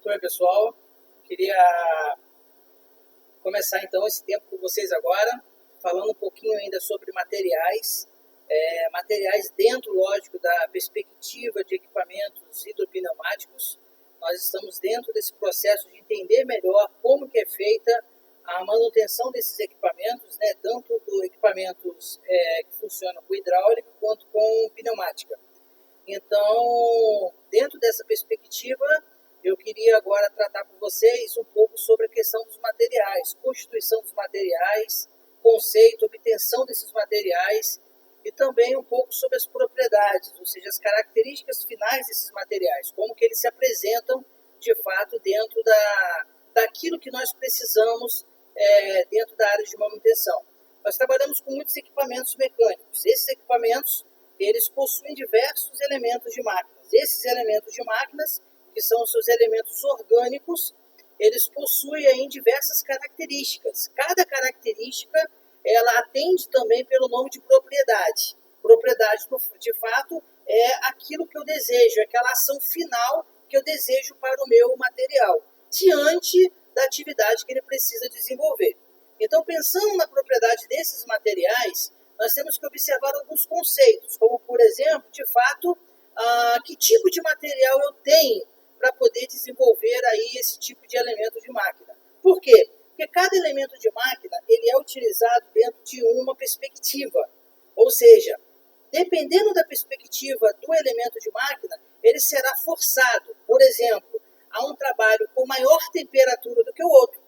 Oi, pessoal. Queria começar então esse tempo com vocês agora, falando um pouquinho ainda sobre materiais, materiais dentro, lógico, da perspectiva de equipamentos hidropneumáticos. Nós estamos dentro desse processo de entender melhor como que é feita a manutenção desses equipamentos, né, tanto do equipamentos que funcionam com hidráulica quanto com pneumática. Então, dentro dessa perspectiva, eu queria agora tratar com vocês um pouco sobre a questão dos materiais, constituição dos materiais, conceito, obtenção desses materiais e também um pouco sobre as propriedades, ou seja, as características finais desses materiais, como que eles se apresentam de fato dentro daquilo que nós precisamos dentro da área de manutenção. Nós trabalhamos com muitos equipamentos mecânicos. Esses equipamentos, eles possuem diversos elementos de máquinas. Esses elementos de máquinas, que são os seus elementos orgânicos, eles possuem aí diversas características. Cada característica, ela atende também pelo nome de propriedade. Propriedade, de fato, é aquilo que eu desejo, é aquela ação final que eu desejo para o meu material, diante da atividade que ele precisa desenvolver. Então, pensando na propriedade desses materiais, nós temos que observar alguns conceitos, como, por exemplo, de fato, que tipo de material eu tenho para poder desenvolver aí esse tipo de elemento de máquina. Por quê? Porque cada elemento de máquina ele é utilizado dentro de uma perspectiva. Ou seja, dependendo da perspectiva do elemento de máquina, ele será forçado, por exemplo, a um trabalho com maior temperatura do que o outro.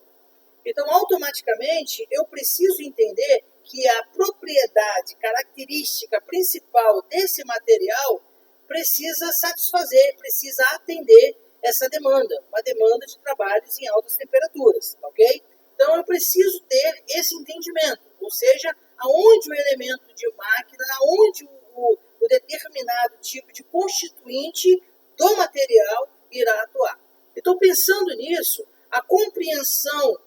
Então, automaticamente, eu preciso entender que a propriedade, característica principal desse material precisa satisfazer, precisa atender essa demanda, uma demanda de trabalhos em altas temperaturas, ok? Então, eu preciso ter esse entendimento, ou seja, aonde o elemento de máquina, aonde o determinado tipo de constituinte do material irá atuar. Então, pensando nisso, a compreensão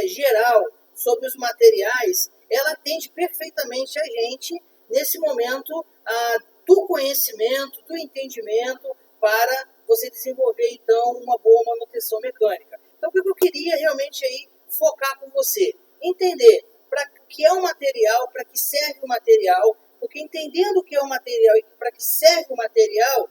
geral sobre os materiais, ela atende perfeitamente a gente nesse momento do conhecimento, do entendimento, para você desenvolver, então, uma boa manutenção mecânica. Então, o que eu queria realmente aí focar com você? Entender para que é o material, para que serve o material, porque entendendo o que é o material e para que serve o material,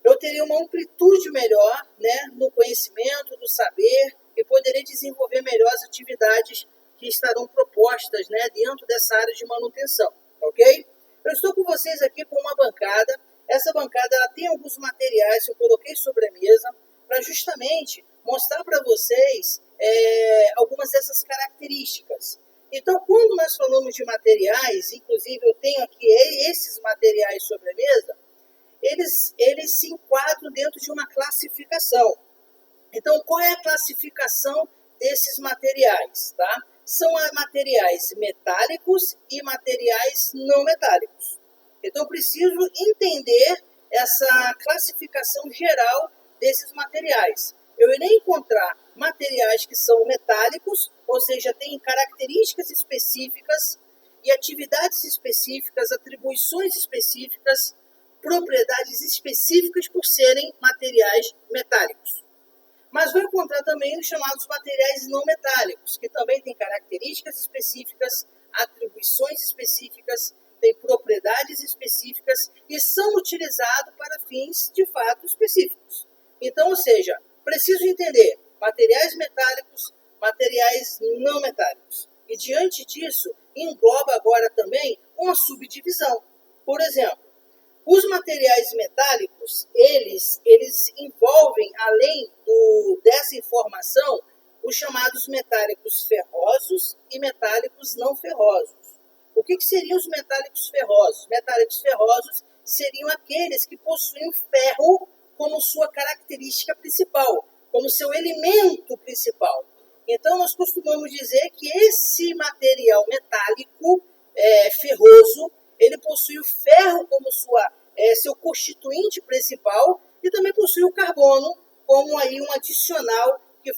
eu teria uma amplitude melhor, né, no conhecimento, no saber, e poderia desenvolver melhor as atividades que estarão propostas, né, dentro dessa área de manutenção, ok? Eu estou com vocês aqui com uma bancada. Essa bancada ela tem alguns materiais que eu coloquei sobre a mesa para justamente mostrar para vocês algumas dessas características. Então, quando nós falamos de materiais, inclusive eu tenho aqui esses materiais sobre a mesa, eles se enquadram dentro de uma classificação. Então, qual é a classificação desses materiais? Tá? São materiais metálicos e materiais não metálicos. Então, eu preciso entender essa classificação geral desses materiais. Eu irei encontrar materiais que são metálicos, ou seja, têm características específicas e atividades específicas, atribuições específicas, propriedades específicas por serem materiais metálicos. Mas vou encontrar também os chamados materiais não metálicos, que também têm características específicas, atribuições específicas, têm propriedades específicas e são utilizados para fins de fato específicos. Então, ou seja, preciso entender materiais metálicos, materiais não metálicos. E diante disso, engloba agora também uma subdivisão. Por exemplo, os materiais metálicos, eles envolvem, além dessa informação, os chamados metálicos ferrosos e metálicos não ferrosos. O que seriam os metálicos ferrosos? Metálicos ferrosos seriam aqueles que possuem ferro como sua característica principal, como seu elemento principal. Então, nós costumamos dizer que esse material metálico ferroso, ele possui o ferro como seu constituinte principal e também possui o carbono como aí um adicional que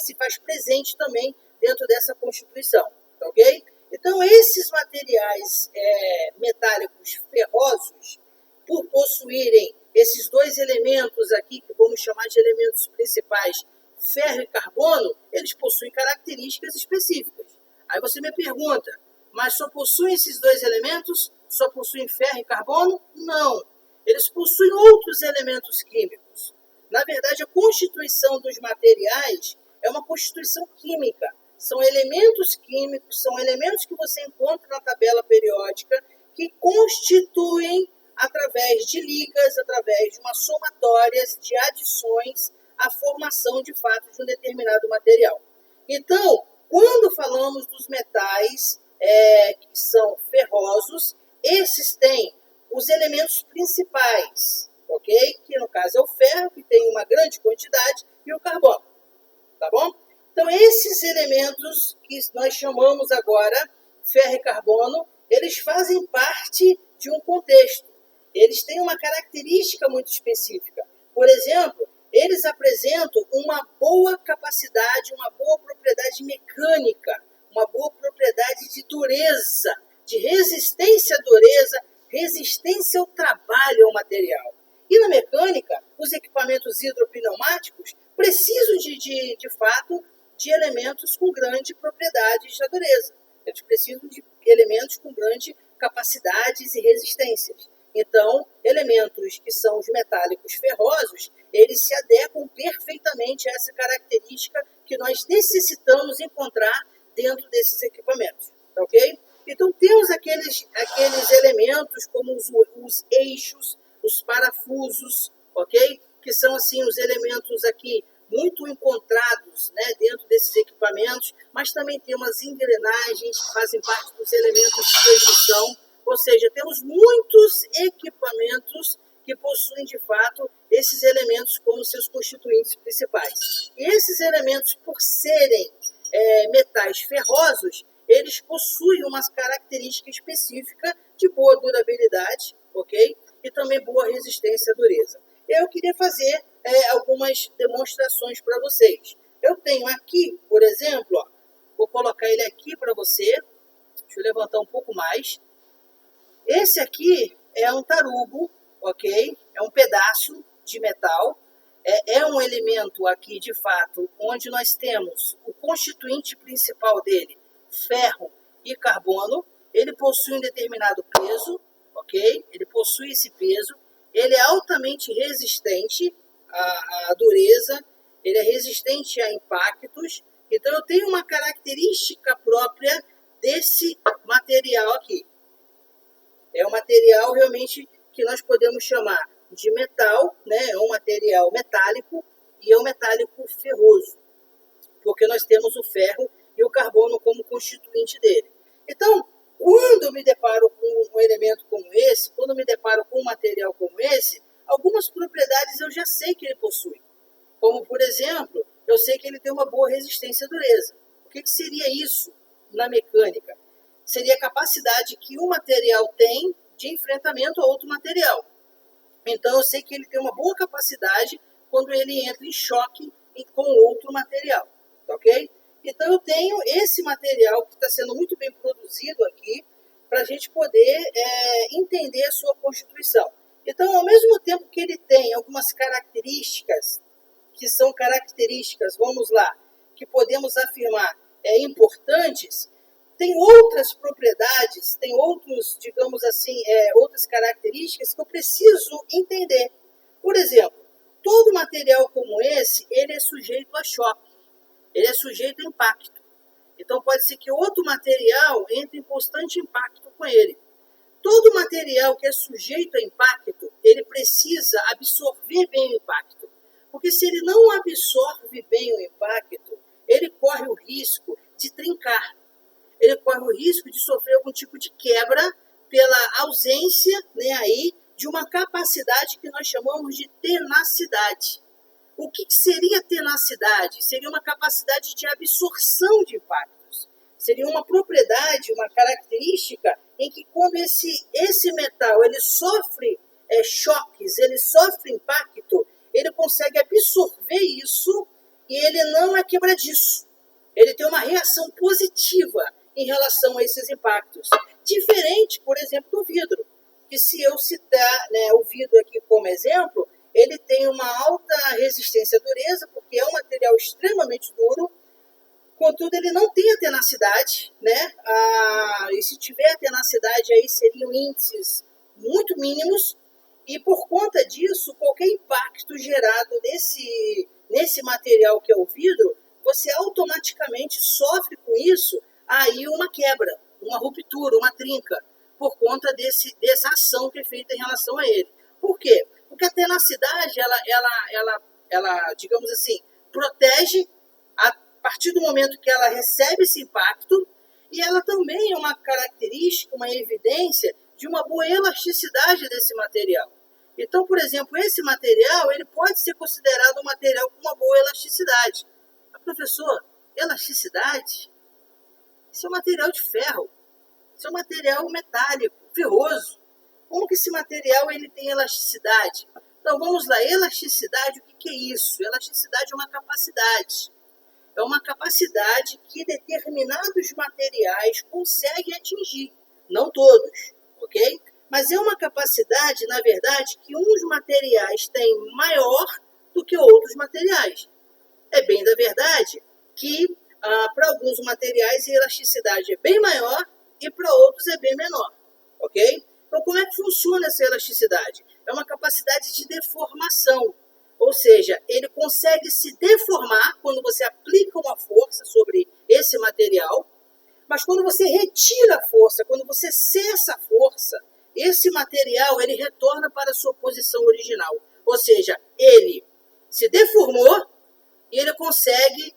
se faz presente também dentro dessa constituição, ok? Então, esses materiais metálicos ferrosos, por possuírem esses dois elementos aqui, que vamos chamar de elementos principais, ferro e carbono, eles possuem características específicas. Aí você me pergunta, mas só possuem esses dois elementos? Só possuem ferro e carbono? Não. Eles possuem outros elementos químicos. Na verdade, a constituição dos materiais é uma constituição química. São elementos químicos, são elementos que você encontra na tabela periódica que constituem, através de ligas, através de uma somatória de adições, a formação de fato de um determinado material. Então, quando falamos dos metais que são ferrosos, esses têm os elementos principais, ok? Que no caso é o ferro, que tem uma grande quantidade, e o carbono, tá bom? Então, esses elementos que nós chamamos agora ferro e carbono, eles fazem parte de um contexto. Eles têm uma característica muito específica. Por exemplo, eles apresentam uma boa capacidade, uma boa propriedade mecânica, uma boa propriedade de dureza, de resistência à dureza, resistência ao trabalho ao material. E na mecânica, os equipamentos hidropneumáticos precisam de fato, de elementos com grande propriedade de dureza. Eles precisam de elementos com grande capacidades e resistências. Então, elementos que são os metálicos ferrosos, eles se adequam perfeitamente a essa característica que nós necessitamos encontrar dentro desses equipamentos, ok? Então, temos aqueles elementos como os eixos, os parafusos, ok? Que são, assim, os elementos aqui muito encontrados, né, dentro desses equipamentos, mas também temos as engrenagens que fazem parte dos elementos de transmissão, ou seja, temos muitos equipamentos que possuem, de fato, esses elementos como seus constituintes principais. E esses elementos, por serem metais ferrosos, eles possuem uma característica específica de boa durabilidade, ok? E também boa resistência à dureza. Eu queria fazer algumas demonstrações para vocês. Eu tenho aqui, por exemplo, ó, vou colocar ele aqui para você. Deixa eu levantar um pouco mais. Esse aqui é um tarugo, ok? É um pedaço de metal. É um elemento aqui, de fato, onde nós temos o constituinte principal dele, ferro e carbono. Ele possui um determinado peso, ok? Ele possui esse peso. Ele é altamente resistente à dureza, ele é resistente a impactos. Então, eu tenho uma característica própria desse material aqui. É um material realmente que nós podemos chamar de metal, né? É um material metálico e é um metálico ferroso, porque nós temos o ferro e o carbono como constituinte dele. Então, quando eu me deparo com um elemento como esse, quando eu me deparo com um material como esse, algumas propriedades eu já sei que ele possui. Como, por exemplo, eu sei que ele tem uma boa resistência à dureza. O que seria isso na mecânica? Seria a capacidade que um material tem de enfrentamento a outro material. Então, eu sei que ele tem uma boa capacidade quando ele entra em choque com outro material, ok? Então, eu tenho esse material que está sendo muito bem produzido aqui para a gente poder entender a sua constituição. Então, ao mesmo tempo que ele tem algumas características, que são características, vamos lá, que podemos afirmar importantes, tem outras propriedades, tem outros, digamos assim, outras características que eu preciso entender. Por exemplo, todo material como esse, ele é sujeito a choque, ele é sujeito a impacto. Então, pode ser que outro material entre em constante impacto com ele. Todo material que é sujeito a impacto, ele precisa absorver bem o impacto. Porque se ele não absorve bem o impacto, ele corre o risco de trincar. Ele corre o risco de sofrer algum tipo de quebra pela ausência, né, aí, de uma capacidade que nós chamamos de tenacidade. O que seria tenacidade? Seria uma capacidade de absorção de impactos. Seria uma propriedade, uma característica em que quando esse metal ele sofre choques, ele sofre impacto, ele consegue absorver isso e ele não é quebradiço. Ele tem uma reação positiva em relação a esses impactos. Diferente, por exemplo, do vidro. que se eu citar, né, o vidro aqui como exemplo, ele tem uma alta resistência à dureza, porque é um material extremamente duro, contudo ele não tem a tenacidade, né? E se tiver a tenacidade aí seriam índices muito mínimos, e por conta disso, qualquer impacto gerado nesse material que é o vidro, você automaticamente sofre com isso aí uma quebra, uma ruptura, uma trinca, por conta dessa ação que é feita em relação a ele. Por quê? Porque a tenacidade, ela digamos assim, protege a partir do momento que ela recebe esse impacto, e ela também é uma característica, uma evidência de uma boa elasticidade desse material. Então, por exemplo, esse material ele pode ser considerado um material com uma boa elasticidade. Mas, professor, elasticidade? Isso é um material de ferro. Isso é um material metálico, ferroso. Como que esse material ele tem elasticidade? Então, vamos lá. Elasticidade, o que é isso? Elasticidade é uma capacidade. É uma capacidade que determinados materiais conseguem atingir. Não todos, ok? Mas é uma capacidade, na verdade, que uns materiais têm maior do que outros materiais. É bem da verdade que para alguns materiais a elasticidade é bem maior e para outros é bem menor, ok? Então, como é que funciona essa elasticidade? É uma capacidade de deformação, ou seja, ele consegue se deformar quando você aplica uma força sobre esse material, mas quando você retira a força, quando você cessa a força, esse material ele retorna para a sua posição original, ou seja, ele se deformou e ele consegue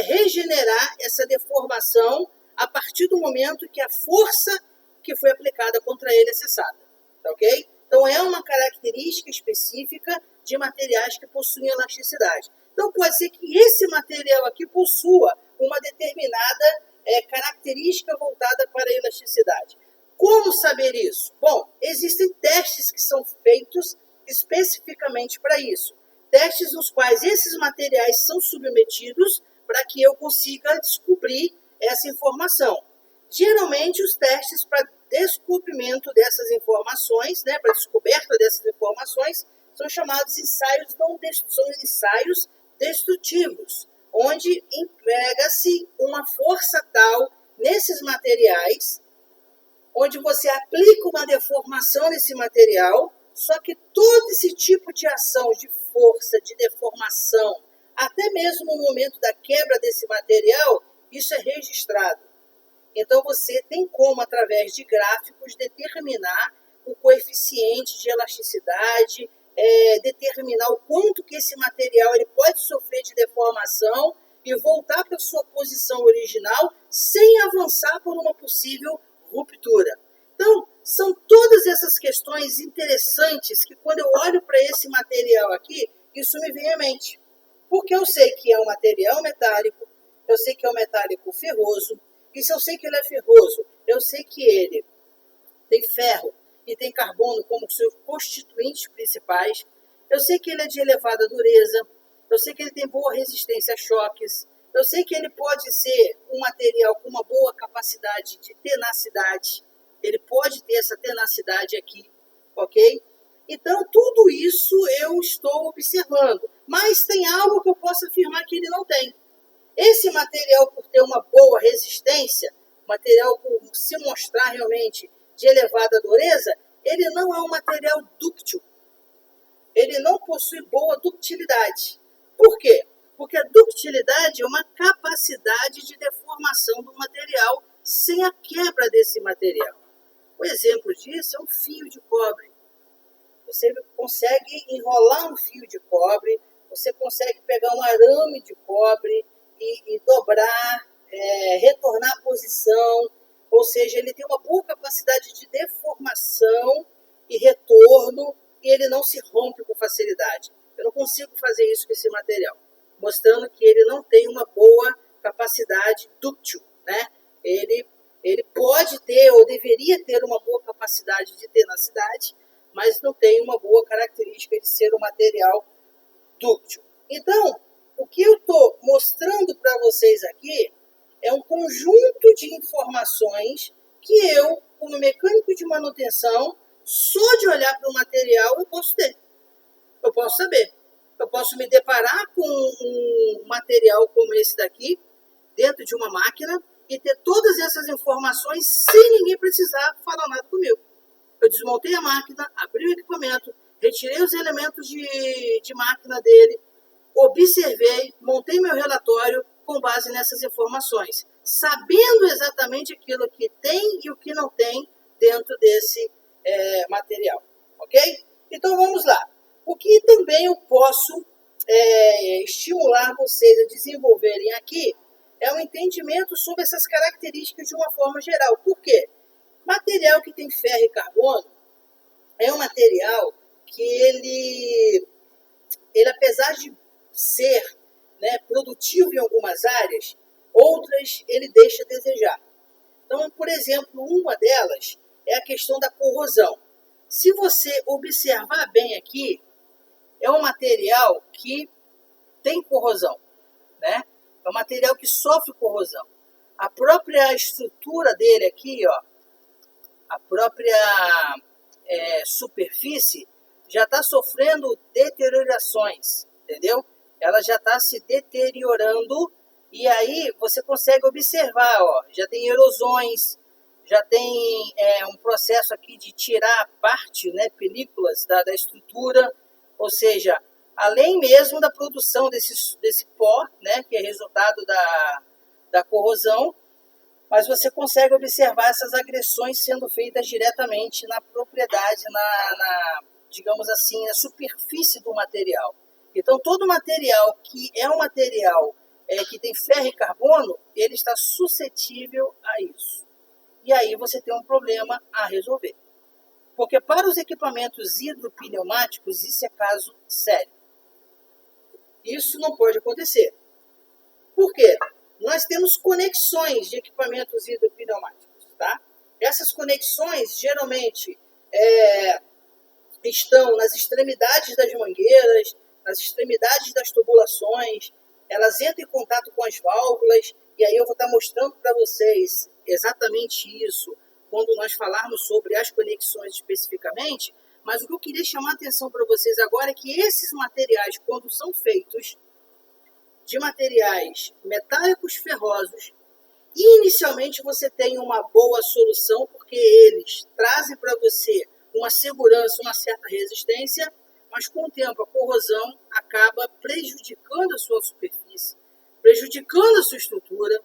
regenerar essa deformação a partir do momento que a força que foi aplicada contra ele é cessada, tá ok? Então é uma característica específica de materiais que possuem elasticidade. Então pode ser que esse material aqui possua uma determinada característica voltada para a elasticidade. Como saber isso? Bom, existem testes que são feitos especificamente para isso. Testes nos quais esses materiais são submetidos para que eu consiga descobrir essa informação. Geralmente, os testes para descobrimento dessas informações, né, para descoberta dessas informações, são chamados ensaios destrutivos, onde emprega-se uma força tal nesses materiais, onde você aplica uma deformação nesse material, só que todo esse tipo de ação, de força, de deformação, até mesmo no momento da quebra desse material, isso é registrado. Então você tem como, através de gráficos, determinar o coeficiente de elasticidade, determinar o quanto que esse material ele pode sofrer de deformação e voltar para a sua posição original sem avançar por uma possível ruptura. Então, são todas essas questões interessantes que quando eu olho para esse material aqui, isso me vem à mente. Porque eu sei que é um material metálico, eu sei que é um metálico ferroso, e se eu sei que ele é ferroso, eu sei que ele tem ferro e tem carbono como seus constituintes principais, eu sei que ele é de elevada dureza, eu sei que ele tem boa resistência a choques, eu sei que ele pode ser um material com uma boa capacidade de tenacidade, ele pode ter essa tenacidade aqui, ok? Então, tudo isso eu estou observando, mas tem algo que eu posso afirmar que ele não tem. Esse material, por ter uma boa resistência, material por se mostrar realmente de elevada dureza, ele não é um material dúctil. Ele não possui boa ductilidade. Por quê? Porque a ductilidade é uma capacidade de deformação do material sem a quebra desse material. O exemplo disso é um fio de cobre. Você consegue enrolar um fio de cobre, você consegue pegar um arame de cobre e dobrar, retornar a posição, ou seja, ele tem uma boa capacidade de deformação e retorno e ele não se rompe com facilidade. Eu não consigo fazer isso com esse material, mostrando que ele não tem uma boa capacidade dúctil, né? Ele pode ter ou deveria ter uma boa capacidade de tenacidade, mas não tem uma boa característica de ser um material dúctil. Então, o que eu estou mostrando para vocês aqui é um conjunto de informações que eu, como mecânico de manutenção, Só de olhar para o material eu posso ter, eu posso saber. Eu posso me deparar com um material como esse daqui, dentro de uma máquina, e ter todas essas informações sem ninguém precisar falar nada comigo. Eu desmontei a máquina, abri o equipamento, retirei os elementos de máquina dele, observei, montei meu relatório com base nessas informações, sabendo exatamente aquilo que tem e o que não tem dentro desse material, ok? Então vamos lá. O que também eu posso estimular vocês a desenvolverem aqui é o entendimento sobre essas características de uma forma geral. Por quê? Material que tem ferro e carbono é um material que ele apesar de ser, né, produtivo em algumas áreas, outras ele deixa a desejar. Então, por exemplo, uma delas é a questão da corrosão. Se você observar bem aqui, é um material que tem corrosão, né? É um material que sofre corrosão. A própria estrutura dele aqui, ó, a própria superfície já está sofrendo deteriorações, entendeu? Ela já está se deteriorando e aí você consegue observar, ó, já tem erosões, já tem um processo aqui de tirar parte, né, películas da estrutura, ou seja, além mesmo da produção desse pó, né, que é resultado da corrosão, mas você consegue observar essas agressões sendo feitas diretamente na propriedade, digamos assim, na superfície do material. Então, todo material que é um material que tem ferro e carbono, ele está suscetível a isso. E aí você tem um problema a resolver. Porque para os equipamentos hidropneumáticos, isso é caso sério. Isso não pode acontecer. Por quê? Nós temos conexões de equipamentos hidropneumáticos, tá? Essas conexões, geralmente, estão nas extremidades das mangueiras, nas extremidades das tubulações, elas entram em contato com as válvulas, e aí eu vou estar mostrando para vocês exatamente isso quando nós falarmos sobre as conexões especificamente, mas o que eu queria chamar a atenção para vocês agora é que esses materiais, quando são feitos de materiais metálicos ferrosos, inicialmente você tem uma boa solução, porque eles trazem para você uma segurança, uma certa resistência, mas com o tempo a corrosão acaba prejudicando a sua superfície, prejudicando a sua estrutura,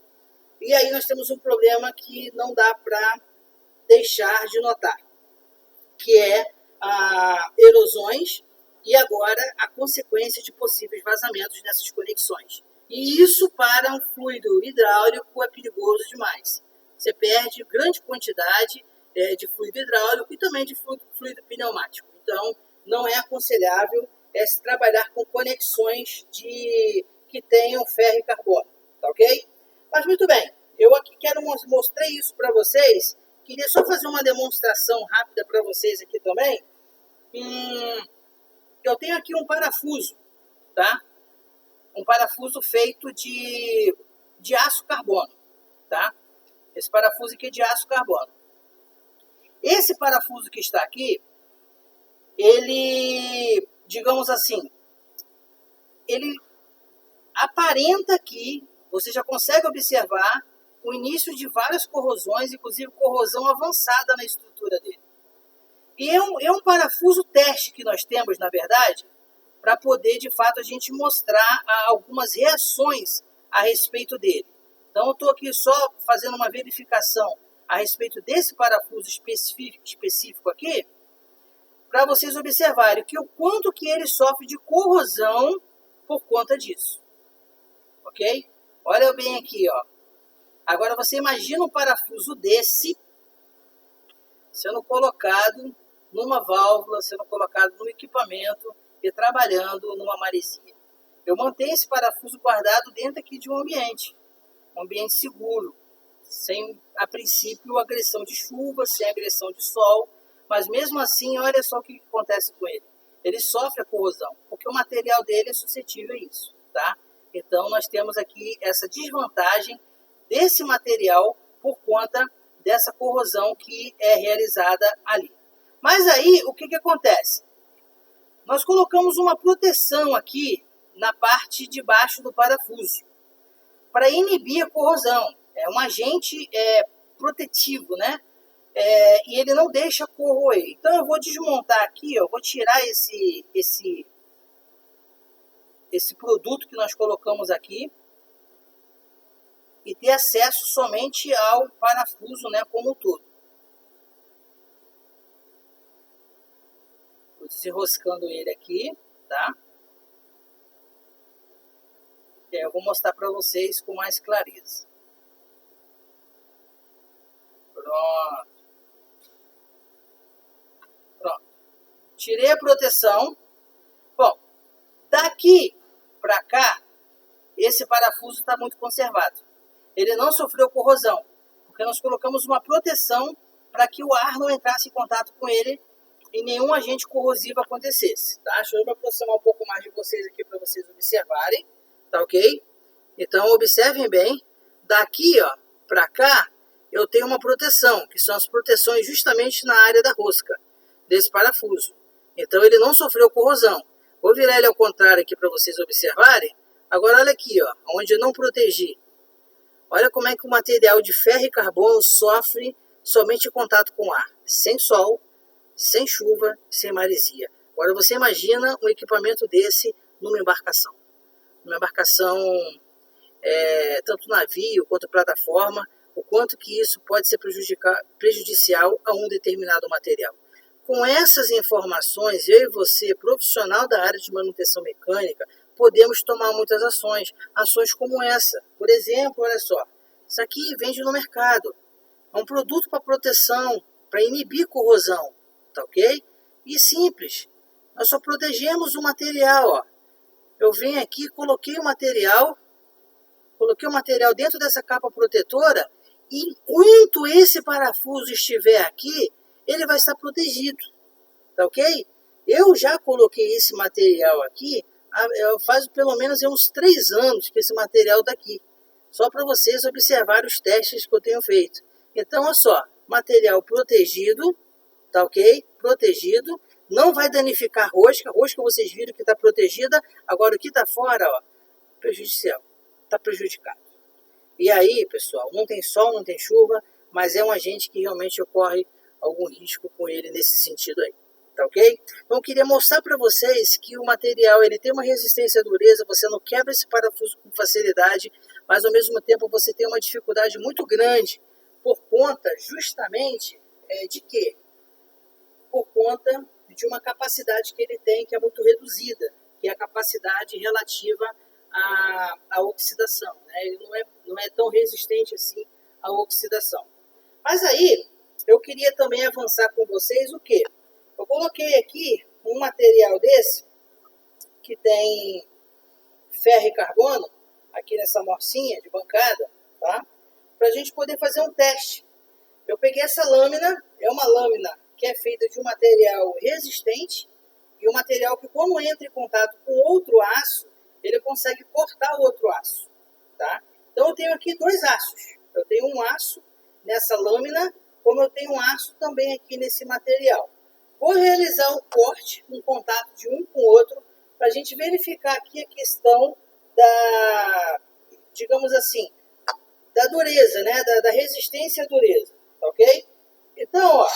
e aí nós temos um problema que não dá para deixar de notar, que é erosões e agora a consequência de possíveis vazamentos nessas conexões. E isso para um fluido hidráulico é perigoso demais. Você perde grande quantidade de fluido hidráulico e também de fluido pneumático. Então, não é aconselhável se trabalhar com conexões que tenham ferro e carbono, tá ok? Mas muito bem, eu aqui quero mostrar isso para vocês. Queria só fazer uma demonstração rápida para vocês aqui também. Eu tenho aqui um parafuso, tá? Um parafuso feito de aço carbono, tá? Esse parafuso aqui é de aço carbono. Esse parafuso que está aqui, ele, digamos assim, ele aparenta aqui, você já consegue observar o início de várias corrosões, inclusive corrosão avançada na estrutura dele. E é um parafuso teste que nós temos, na verdade, para poder, de fato, a gente mostrar algumas reações a respeito dele. Então, eu estou aqui só fazendo uma verificação a respeito desse parafuso específico aqui, para vocês observarem o quanto que ele sofre de corrosão por conta disso. Ok? Olha bem aqui, ó. Agora, você imagina um parafuso desse sendo colocado numa válvula, sendo colocado no equipamento e trabalhando numa maresia. Eu mantenho esse parafuso guardado dentro aqui de um ambiente seguro, sem, a princípio, agressão de chuva, sem agressão de sol, mas mesmo assim, olha só o que acontece com ele. Ele sofre a corrosão, porque o material dele é suscetível a isso, tá? Então, nós temos aqui essa desvantagem desse material por conta dessa corrosão que é realizada ali. Mas aí, o que acontece? Nós colocamos uma proteção aqui na parte de baixo do parafuso para inibir a corrosão. É um agente protetivo, né? E ele não deixa corroer. Então eu vou desmontar aqui, eu vou tirar esse produto que nós colocamos aqui e ter acesso somente ao parafuso, né, como um todo. Vou desenroscando ele aqui, tá? E aí eu vou mostrar para vocês com mais clareza. Pronto. Tirei a proteção. Bom, daqui para cá, esse parafuso está muito conservado. Ele não sofreu corrosão, porque nós colocamos uma proteção para que o ar não entrasse em contato com ele e nenhum agente corrosivo acontecesse. Tá? Deixa eu me aproximar um pouco mais de vocês aqui para vocês observarem. Tá ok? Então, observem bem. Daqui para cá, eu tenho uma proteção, que são as proteções justamente na área da rosca desse parafuso. Então, ele não sofreu corrosão. Vou virar ele ao contrário aqui para vocês observarem. Agora, olha aqui, onde eu não protegi. Olha como é que o material de ferro e carbono sofre somente contato com ar. Sem sol, sem chuva, sem maresia. Agora, você imagina um equipamento desse numa embarcação. Numa embarcação, tanto navio quanto plataforma, o quanto que isso pode ser prejudicial a um determinado material. Com essas informações, eu e você, profissional da área de manutenção mecânica, podemos tomar muitas ações. Ações como essa. Por exemplo, olha só. Isso aqui vende no mercado. É um produto para proteção, para inibir corrosão. Tá ok? E simples. Nós só protegemos o material. Eu venho aqui, coloquei o material dentro dessa capa protetora. E enquanto esse parafuso estiver aqui, ele vai estar protegido, tá ok? Eu já coloquei esse material aqui, faz pelo menos uns 3 anos que esse material está aqui, só para vocês observarem os testes que eu tenho feito. Então, olha só, material protegido, tá ok? Protegido, não vai danificar a rosca vocês viram que está protegida, agora o que está fora, prejudicial, está prejudicado. E aí, pessoal, não tem sol, não tem chuva, mas é um agente que realmente ocorre algum risco com ele nesse sentido aí, tá ok? Então eu queria mostrar para vocês que o material ele tem uma resistência à dureza, você não quebra esse parafuso com facilidade, mas ao mesmo tempo você tem uma dificuldade muito grande por conta justamente de quê? Por conta de uma capacidade que ele tem que é muito reduzida, que é a capacidade relativa à oxidação, né? Ele não é tão resistente assim à oxidação. Mas aí, eu queria também avançar com vocês o quê? Eu coloquei aqui um material desse, que tem ferro e carbono, aqui nessa morcinha de bancada, tá? Para a gente poder fazer um teste. Eu peguei essa lâmina, é uma lâmina que é feita de um material resistente, e um material que quando entra em contato com outro aço, ele consegue cortar o outro aço, tá? Então eu tenho aqui 2 aços. Eu tenho um aço nessa lâmina, como eu tenho um aço também aqui nesse material. Vou realizar um corte, um contato de um com o outro, para a gente verificar aqui a questão da, digamos assim, da dureza, né? Da resistência à dureza, tá ok? Então,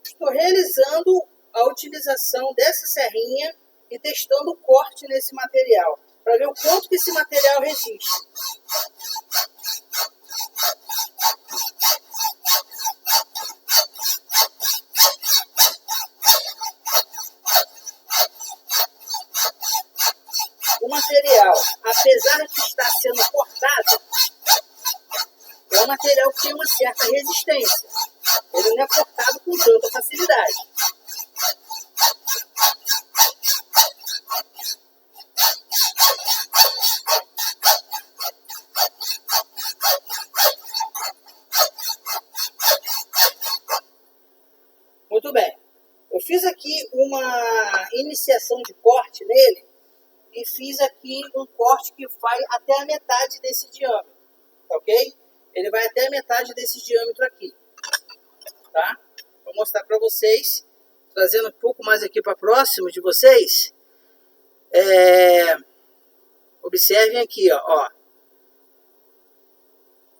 estou realizando a utilização dessa serrinha e testando o corte nesse material, para ver o quanto que esse material resiste. O material, apesar de estar sendo cortado, é um material que tem uma certa resistência. Ele não é cortado com tanta facilidade. Muito bem. Eu fiz aqui uma iniciação de corte nele e fiz aqui um corte que vai até a metade desse diâmetro, tá ok? ele vai até a metade desse diâmetro aqui, tá? Vou mostrar para vocês, trazendo um pouco mais aqui para próximo de vocês. Observem aqui, ó,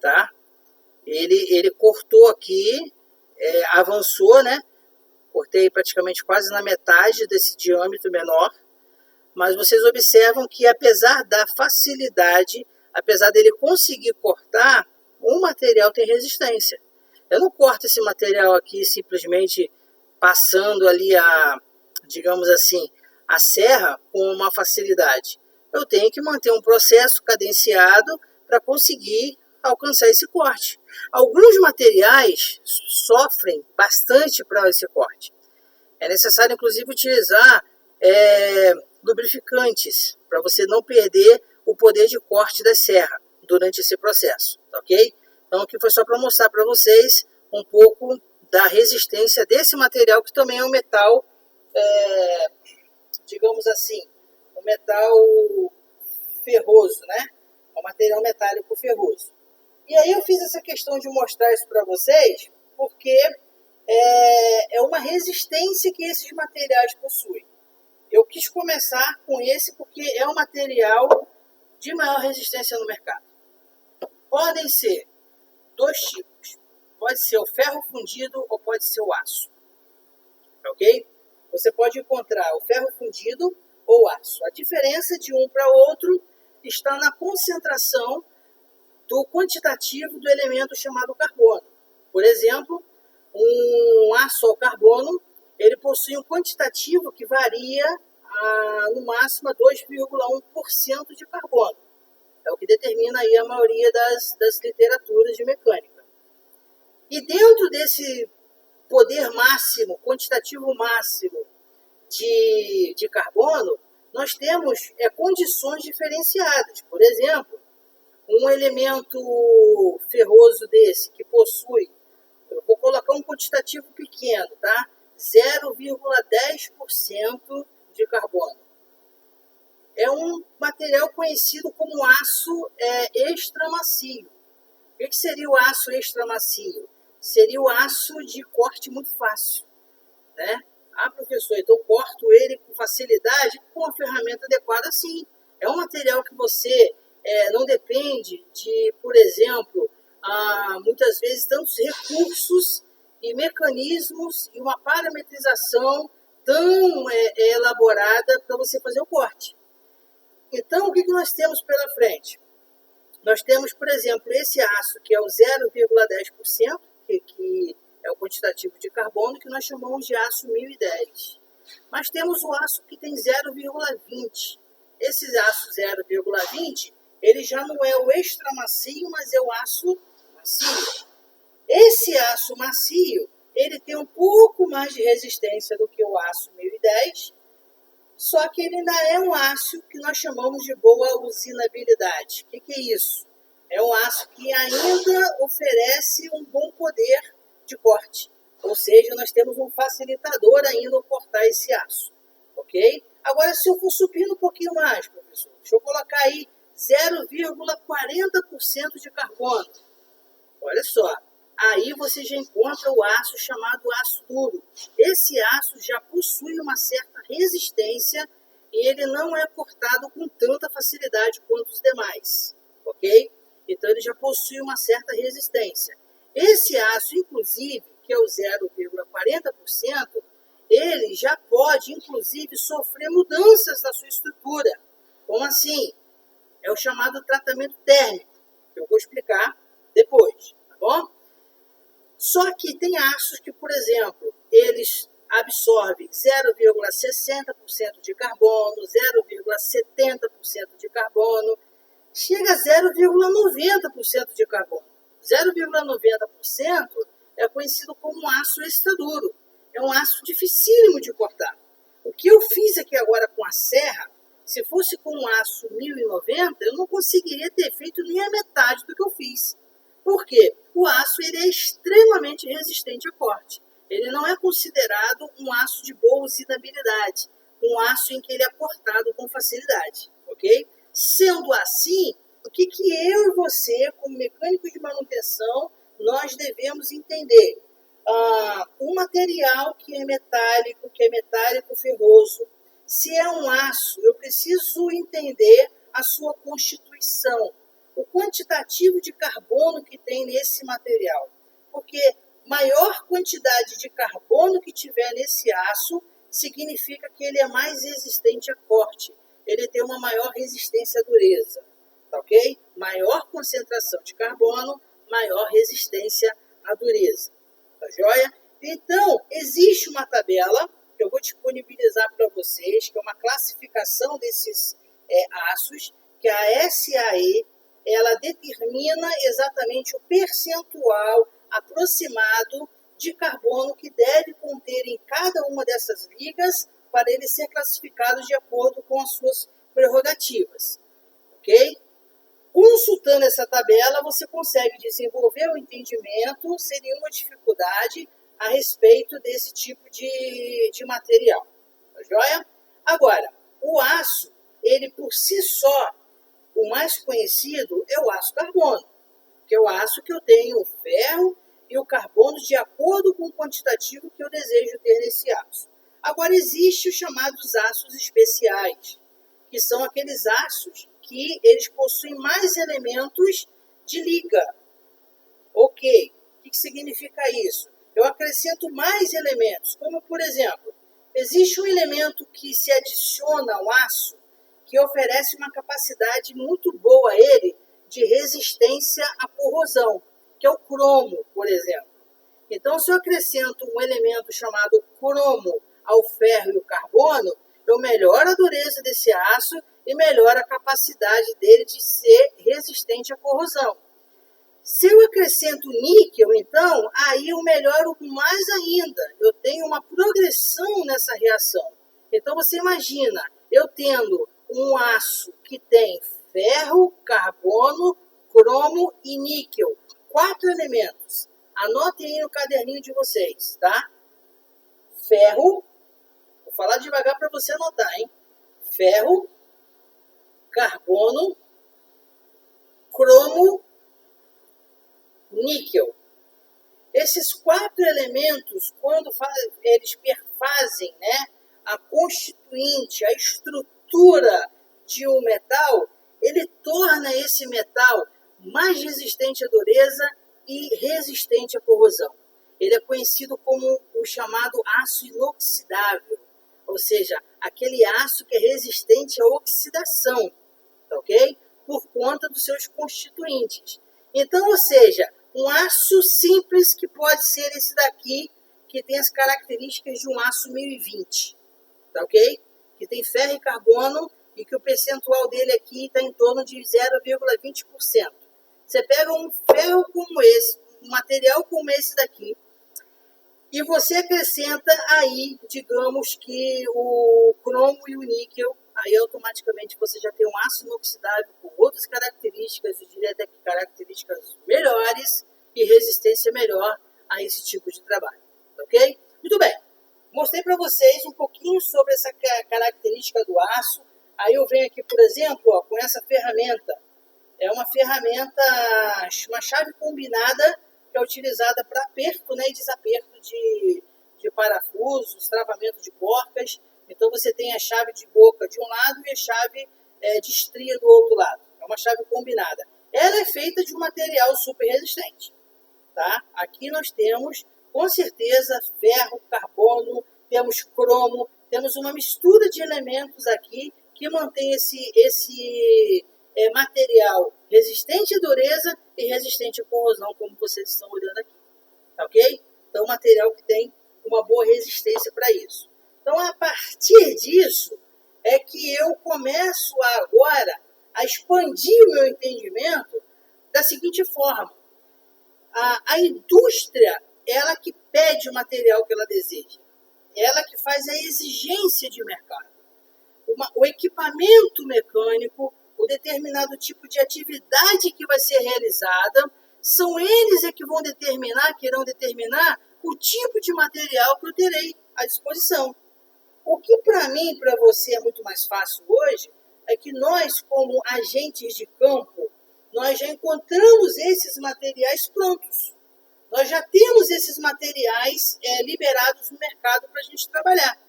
tá? Ele cortou aqui, avançou, né? Cortei praticamente quase na metade desse diâmetro menor, mas vocês observam que apesar da facilidade, apesar dele conseguir cortar, o material tem resistência. Eu não corto esse material aqui simplesmente passando ali digamos assim, a serra com uma facilidade. Eu tenho que manter um processo cadenciado para conseguir alcançar esse corte. Alguns materiais sofrem bastante para esse corte. É necessário, inclusive, utilizar lubrificantes para você não perder o poder de corte da serra durante esse processo, ok? Então, aqui foi só para mostrar para vocês um pouco da resistência desse material, que também é um metal, digamos assim, um metal ferroso, né? É um material metálico ferroso. E aí eu fiz essa questão de mostrar isso para vocês, porque é uma resistência que esses materiais possuem. Eu quis começar com esse porque é um material de maior resistência no mercado. Podem ser dois tipos. Pode ser o ferro fundido ou pode ser o aço. Ok? Você pode encontrar o ferro fundido ou aço. A diferença de um para outro está na concentração do quantitativo do elemento chamado carbono. Por exemplo, um aço ao carbono, ele possui um quantitativo que varia no máximo a 2,1% de carbono. É o que determina aí a maioria das literaturas de mecânica. E dentro desse poder máximo, quantitativo máximo de carbono, nós temos condições diferenciadas. Por exemplo, um elemento ferroso desse que possui, eu vou colocar um quantitativo pequeno, tá? 0,10% de carbono. É um material conhecido como aço extramacio. O que seria o aço extramacio? Seria o aço de corte muito fácil, né? Ah, professor, então eu corto ele com facilidade com a ferramenta adequada? Sim. É um material que você não depende de, por exemplo, muitas vezes tantos recursos e mecanismos e uma parametrização tão elaborada para você fazer o corte. Então, o que nós temos pela frente? Nós temos, por exemplo, esse aço, que é o 0,10%, que é o quantitativo de carbono, que nós chamamos de aço 1010. Mas temos o aço que tem 0,20. Esse aço 0,20, ele já não é o extra macio, mas é o aço macio. Esse aço macio, ele tem um pouco mais de resistência do que o aço 1010, só que ele ainda é um aço que nós chamamos de boa usinabilidade. O que é isso? É um aço que ainda oferece um bom poder de corte. Ou seja, nós temos um facilitador ainda ao cortar esse aço. Ok? Agora, se eu for subindo um pouquinho mais, professor, deixa eu colocar aí 0,40% de carbono. Olha só. Aí você já encontra o aço chamado aço duro. Esse aço já possui uma certa resistência e ele não é cortado com tanta facilidade quanto os demais, ok? Então ele já possui uma certa resistência. Esse aço, inclusive, que é o 0,40%, ele já pode, inclusive, sofrer mudanças na sua estrutura. Como assim? É o chamado tratamento térmico, que eu vou explicar depois, tá bom? Só que tem aços que, por exemplo, eles absorvem 0,60% de carbono, 0,70% de carbono, chega a 0,90% de carbono. 0,90% é conhecido como um aço extra duro. É um aço dificílimo de cortar. O que eu fiz aqui agora com a serra, se fosse com um aço 1090, eu não conseguiria ter feito nem a metade do que eu fiz. Por quê? O aço ele é extremamente resistente a corte. Ele não é considerado um aço de boa usinabilidade, um aço em que ele é cortado com facilidade, ok? Sendo assim, O que eu e você, como mecânicos de manutenção, nós devemos entender? Um material que é metálico ferroso, se é um aço, eu preciso entender a sua constituição, o quantitativo de carbono que tem nesse material. Porque maior quantidade de carbono que tiver nesse aço, significa que ele é mais resistente a corte. Ele tem uma maior resistência à dureza. Tá ok? Maior concentração de carbono, maior resistência à dureza. Tá joia? Então, existe uma tabela que eu vou disponibilizar para vocês, que é uma classificação desses aços, que a SAE ela determina exatamente o percentual aproximado de carbono que deve conter em cada uma dessas ligas para ele ser classificado de acordo com as suas prerrogativas. Ok? Consultando essa tabela, você consegue desenvolver o entendimento sem nenhuma dificuldade a respeito desse tipo de material. Tá joia? Agora, o aço, ele por si só, o mais conhecido é o aço carbono, que é o aço que eu tenho o ferro e o carbono de acordo com o quantitativo que eu desejo ter nesse aço. Agora, existem os chamados aços especiais, que são aqueles aços que eles possuem mais elementos de liga. Ok, o que significa isso? Eu acrescento mais elementos, como por exemplo, existe um elemento que se adiciona ao aço que oferece uma capacidade muito boa a ele de resistência à corrosão, que é o cromo, por exemplo. Então, se eu acrescento um elemento chamado cromo ao ferro e ao carbono, eu melhoro a dureza desse aço e melhoro a capacidade dele de ser resistente à corrosão. Se eu acrescento níquel, então, aí eu melhoro mais ainda. Eu tenho uma progressão nessa reação. Então, você imagina, eu tendo um aço que tem ferro, carbono, cromo e níquel. 4 elementos. Anotem aí no caderninho de vocês, tá? Ferro, vou falar devagar para você anotar, hein? Ferro, carbono, cromo, níquel. Esses 4 elementos, quando eles perfazem, né, a constituinte, a estrutura de um metal, ele torna esse metal mais resistente à dureza e resistente à corrosão. Ele é conhecido como o chamado aço inoxidável, ou seja, aquele aço que é resistente à oxidação, tá ok? Por conta dos seus constituintes. Então, ou seja, um aço simples que pode ser esse daqui, que tem as características de um aço 1020, tá ok? Que tem ferro e carbono e que o percentual dele aqui está em torno de 0,20%. Você pega um ferro como esse, um material como esse daqui, e você acrescenta aí, digamos que o cromo e o níquel, aí automaticamente você já tem um aço inoxidável com outras características, eu diria até que características melhores e resistência melhor a esse tipo de trabalho, ok? Muito bem, mostrei para vocês um pouquinho sobre essa característica do aço, aí eu venho aqui, por exemplo, ó, com essa ferramenta, é uma ferramenta, uma chave combinada, que é utilizada para aperto, né, e desaperto de parafusos, travamento de porcas. Então você tem a chave de boca de um lado e a chave de estria do outro lado. É uma chave combinada. Ela é feita de um material super resistente. Tá? Aqui nós temos, com certeza, ferro, carbono, temos cromo, temos uma mistura de elementos aqui que mantém esse material resistente à dureza e resistente à corrosão, como vocês estão olhando aqui. Tá ok? Então, material que tem uma boa resistência para isso. Então, a partir disso, é que eu começo agora a expandir o meu entendimento da seguinte forma. A indústria, ela que pede o material que ela deseja. Ela que faz a exigência de mercado. O equipamento mecânico, o determinado tipo de atividade que vai ser realizada, são eles que vão determinar, que irão determinar o tipo de material que eu terei à disposição. O que para mim e para você é muito mais fácil hoje, é que nós, como agentes de campo, nós já encontramos esses materiais prontos. Nós já temos esses materiais liberados no mercado para a gente trabalhar.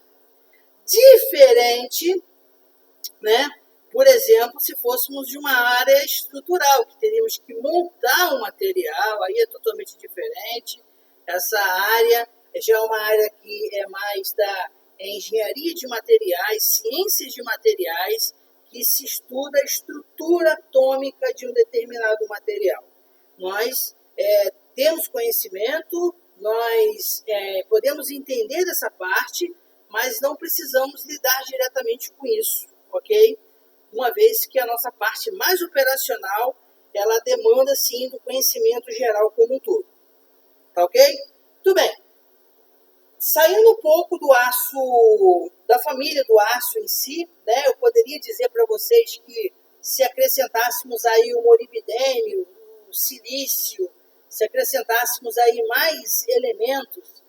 Diferente, né? Por exemplo, se fôssemos de uma área estrutural, que teríamos que montar um material, aí é totalmente diferente. Essa área já é uma área que é mais da engenharia de materiais, ciências de materiais, que se estuda a estrutura atômica de um determinado material. Nós temos conhecimento, nós podemos entender essa parte, mas não precisamos lidar diretamente com isso, ok? Uma vez que a nossa parte mais operacional, ela demanda, sim, do conhecimento geral como um todo. Tá ok? Tudo bem. Saindo um pouco do aço, da família do aço em si, né, eu poderia dizer para vocês que se acrescentássemos aí o molibdênio, o silício, se acrescentássemos aí mais elementos,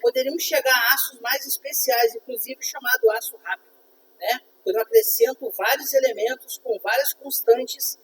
poderíamos chegar a aços mais especiais, inclusive chamado aço rápido, né? Quando eu acrescento vários elementos com várias constantes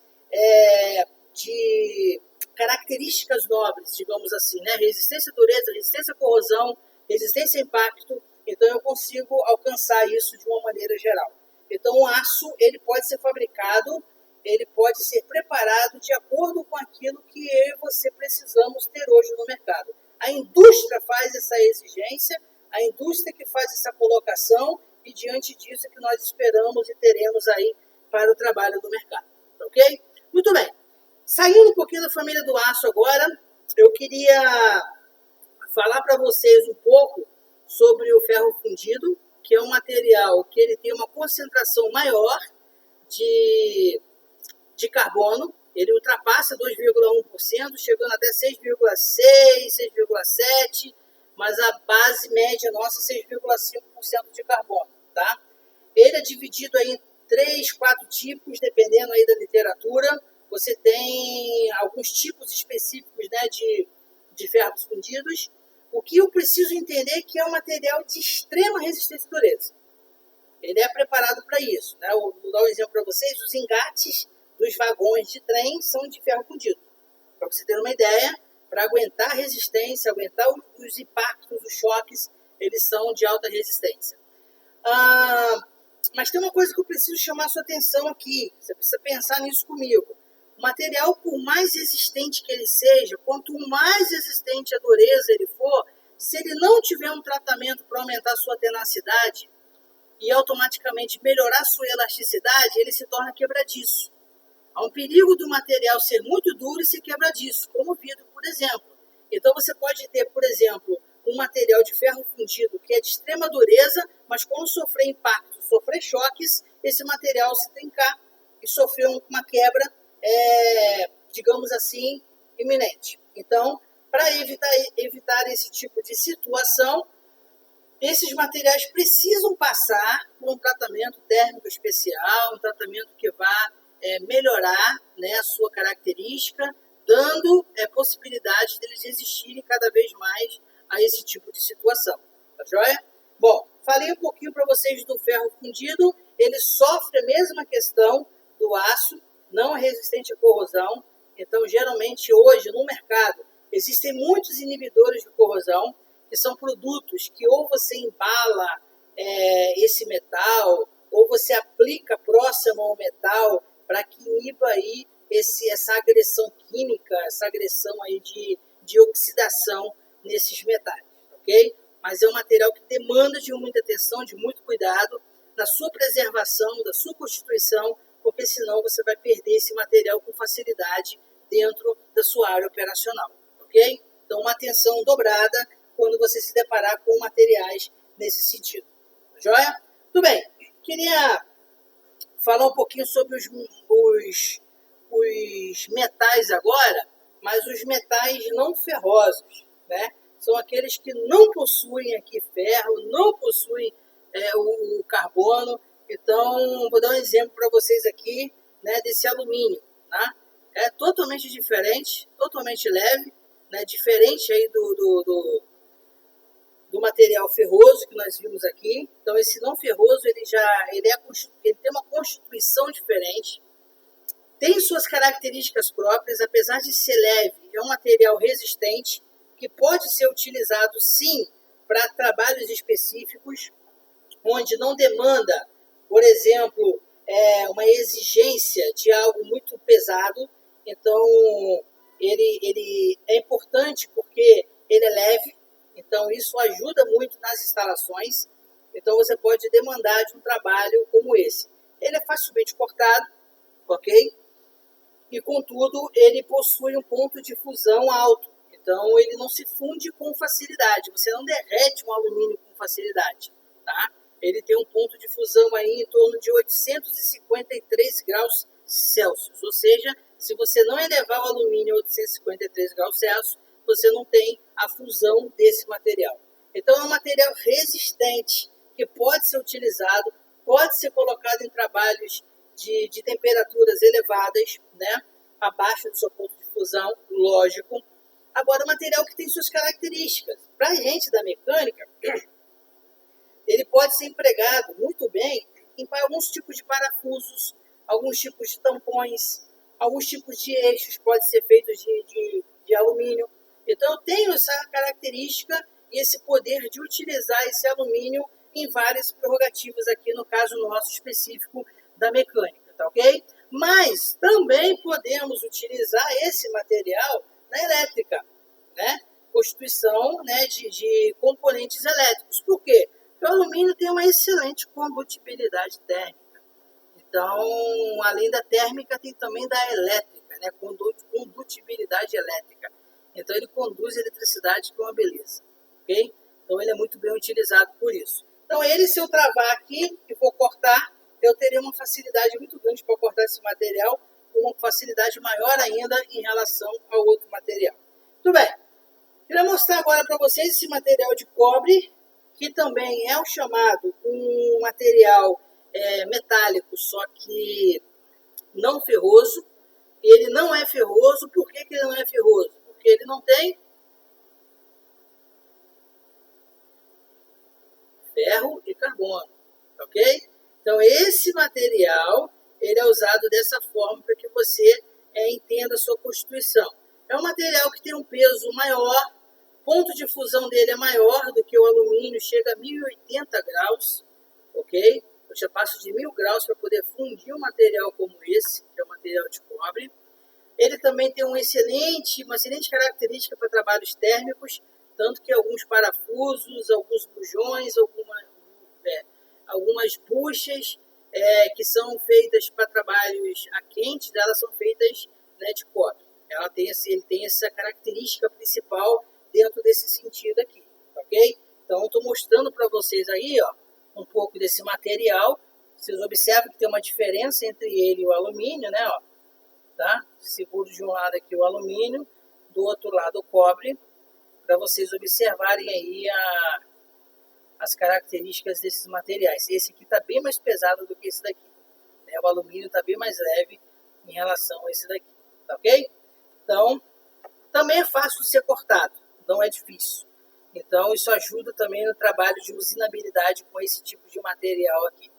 de características nobres, digamos assim, né? Resistência à dureza, resistência à corrosão, resistência a impacto, então eu consigo alcançar isso de uma maneira geral. Então o aço, ele pode ser fabricado, ele pode ser preparado de acordo com aquilo que eu e você precisamos ter hoje no mercado. A indústria faz essa exigência, a indústria que faz essa colocação, e diante disso é que nós esperamos e teremos aí para o trabalho do mercado. Ok? Muito bem. Saindo um pouquinho da família do aço agora, eu queria falar para vocês um pouco sobre o ferro fundido, que é um material que ele tem uma concentração maior de carbono, ele ultrapassa 2,1%, chegando até 6,6%, 6,7%, mas a base média nossa é 6,5% de carbono. Tá? Ele é dividido aí em 3, 4 tipos, dependendo aí da literatura. Você tem alguns tipos específicos, né, de ferros fundidos. O que eu preciso entender é que é um material de extrema resistência à dureza. Ele é preparado para isso. Né? Eu vou dar um exemplo para vocês. Os engates dos vagões de trem são de ferro fundido. Para você ter uma ideia, para aguentar a resistência, aguentar os impactos, os choques, eles são de alta resistência. Mas tem uma coisa que eu preciso chamar a sua atenção aqui. Você precisa pensar nisso comigo. O material, por mais resistente que ele seja, quanto mais resistente a dureza ele for, se ele não tiver um tratamento para aumentar a sua tenacidade e automaticamente melhorar a sua elasticidade, ele se torna quebradiço. Há um perigo do material ser muito duro e ser quebradiço, como o vidro, por exemplo. Então você pode ter, por exemplo, um material de ferro fundido que é de extrema dureza, mas quando sofrer impacto, sofrer choques, esse material se trincar e sofrer uma quebra, digamos assim, iminente. Então, para evitar esse tipo de situação, esses materiais precisam passar por um tratamento térmico especial, um tratamento que vá melhorar, né, a sua característica, dando possibilidade deles resistirem cada vez mais a esse tipo de situação. Tá joia? Bom, falei um pouquinho para vocês do ferro fundido. Ele sofre a mesma questão do aço, não é resistente à corrosão. Então, geralmente, hoje, no mercado, existem muitos inibidores de corrosão, que são produtos que ou você embala esse metal, ou você aplica próximo ao metal para que iniba aí essa agressão química, essa agressão aí de oxidação nesses metais, ok? Mas é um material que demanda de muita atenção, de muito cuidado na sua preservação, da sua constituição, porque senão você vai perder esse material com facilidade dentro da sua área operacional, ok? Então, uma atenção dobrada quando você se deparar com materiais nesse sentido. Tá joia? Tudo bem. Queria falar um pouquinho sobre os metais agora, mas os metais não ferrosos, né? São aqueles que não possuem aqui ferro, não possuem o carbono. Então, vou dar um exemplo para vocês aqui, né, desse alumínio. Né? É totalmente diferente, totalmente leve, né, diferente aí do material ferroso que nós vimos aqui. Então, esse não ferroso, ele tem uma constituição diferente. Tem suas características próprias, apesar de ser leve, é um material resistente que pode ser utilizado sim para trabalhos específicos, onde não demanda, por exemplo, uma exigência de algo muito pesado. Então, ele é importante porque ele é leve, então isso ajuda muito nas instalações. Então, você pode demandar de um trabalho como esse. Ele é facilmente cortado, ok? E, contudo, ele possui um ponto de fusão alto. Então, ele não se funde com facilidade. Você não derrete um alumínio com facilidade, tá? Ele tem um ponto de fusão aí em torno de 853 graus Celsius. Ou seja, se você não elevar o alumínio a 853 graus Celsius, você não tem a fusão desse material. Então, é um material resistente, que pode ser utilizado, pode ser colocado em trabalhos de temperaturas elevadas, né? Abaixo do seu ponto de fusão, lógico. Agora, o material que tem suas características. Para a gente da mecânica, ele pode ser empregado muito bem em alguns tipos de parafusos, alguns tipos de tampões, alguns tipos de eixos, pode ser feitos de alumínio. Então, eu tenho essa característica e esse poder de utilizar esse alumínio em várias prerrogativas aqui, no caso nosso específico da mecânica, tá ok? Mas também podemos utilizar esse material na elétrica, né? Constituição, né, de componentes elétricos. Por quê? Porque o alumínio tem uma excelente condutibilidade térmica. Então, além da térmica, tem também da elétrica, né? Condutibilidade elétrica. Então, ele conduz eletricidade, que é uma beleza, ok? Então, ele é muito bem utilizado por isso. Então, se eu travar aqui e for cortar, eu teria uma facilidade muito grande para cortar esse material, com uma facilidade maior ainda em relação ao outro material. Tudo bem. Queria mostrar agora para vocês esse material de cobre, que também é o chamado um material metálico, só que não ferroso. Ele não é ferroso. Por que ele não é ferroso? Porque ele não tem ferro e carbono, ok? Então, esse material, ele é usado dessa forma para que você entenda a sua constituição. É um material que tem um peso maior, ponto de fusão dele é maior do que o alumínio, chega a 1080 graus, ok? Eu já passo de 1000 graus para poder fundir um material como esse, que é o material de cobre. Ele também tem uma excelente característica para trabalhos térmicos, tanto que alguns parafusos, alguns bujões, algumas buchas que são feitas para trabalhos a quente, elas são feitas, né, de cobre. Ele tem essa característica principal dentro desse sentido aqui, ok? Então, eu estou mostrando para vocês aí, ó, um pouco desse material. Vocês observam que tem uma diferença entre ele e o alumínio, né? Ó, tá? Seguro de um lado aqui o alumínio, do outro lado o cobre, para vocês observarem aí as características desses materiais. Esse aqui está bem mais pesado do que esse daqui, né? O alumínio está bem mais leve em relação a esse daqui, tá ok? Então, também é fácil de ser cortado, não é difícil. Então, isso ajuda também no trabalho de usinabilidade com esse tipo de material aqui,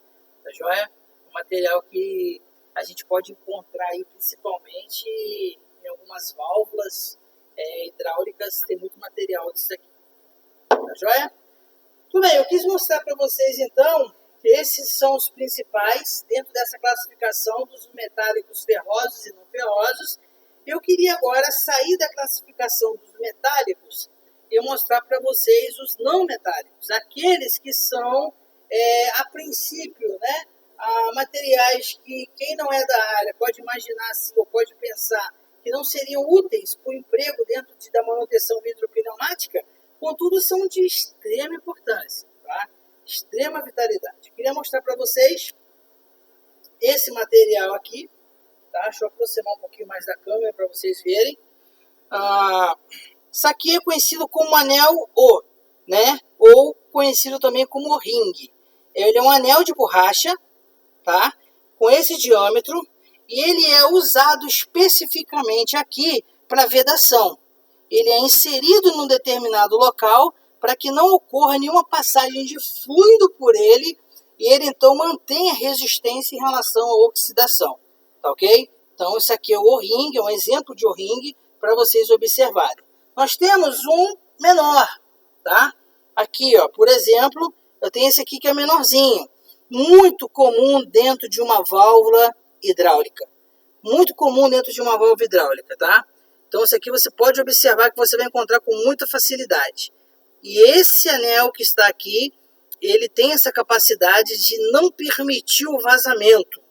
tá joia? Um material que a gente pode encontrar aí principalmente em algumas válvulas hidráulicas, tem muito material disso aqui, tá joia? Tudo bem, eu quis mostrar para vocês então que esses são os principais dentro dessa classificação dos metálicos ferrosos e não ferrosos. Eu queria agora sair da classificação dos metálicos e mostrar para vocês os não metálicos, aqueles que são, a princípio, né, materiais que quem não é da área pode imaginar assim, ou pode pensar que não seriam úteis para o emprego dentro da manutenção hidropneumática, contudo são de extrema importância, tá? Extrema vitalidade. Queria mostrar para vocês esse material aqui, tá? Deixa eu aproximar um pouquinho mais da câmera para vocês verem. Isso aqui é conhecido como anel O, né? Ou conhecido também como ringue. Ele é um anel de borracha, tá? Com esse diâmetro, e ele é usado especificamente aqui para vedação. Ele é inserido num determinado local para que não ocorra nenhuma passagem de fluido por ele, e ele então mantém a resistência em relação à oxidação, tá ok? Então, isso aqui é o O-ring, é um exemplo de O-ring para vocês observarem. Nós temos um menor, tá? Aqui, ó, por exemplo, eu tenho esse aqui que é menorzinho. Muito comum dentro de uma válvula hidráulica. Muito comum dentro de uma válvula hidráulica, tá? Então, isso aqui você pode observar que você vai encontrar com muita facilidade. E esse anel que está aqui, ele tem essa capacidade de não permitir o vazamento.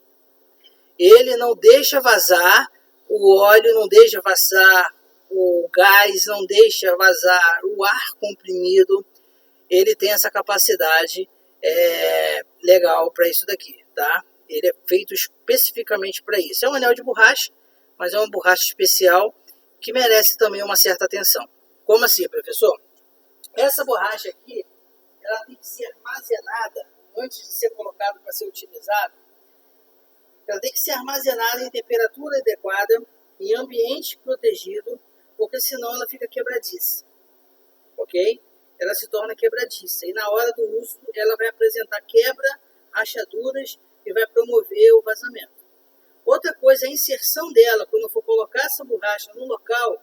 Ele não deixa vazar o óleo, não deixa vazar o gás, não deixa vazar o ar comprimido. Ele tem essa capacidade legal para isso daqui, tá? Ele é feito especificamente para isso. É um anel de borracha, mas é uma borracha especial que merece também uma certa atenção. Como assim, professor? Essa borracha aqui, ela tem que ser armazenada antes de ser colocada para ser utilizada. Ela tem que ser armazenada em temperatura adequada, em ambiente protegido, porque senão ela fica quebradiça, ok? Ela se torna quebradiça e na hora do uso ela vai apresentar quebra, rachaduras e vai promover o vazamento. Outra coisa é a inserção dela. Quando eu for colocar essa borracha no local,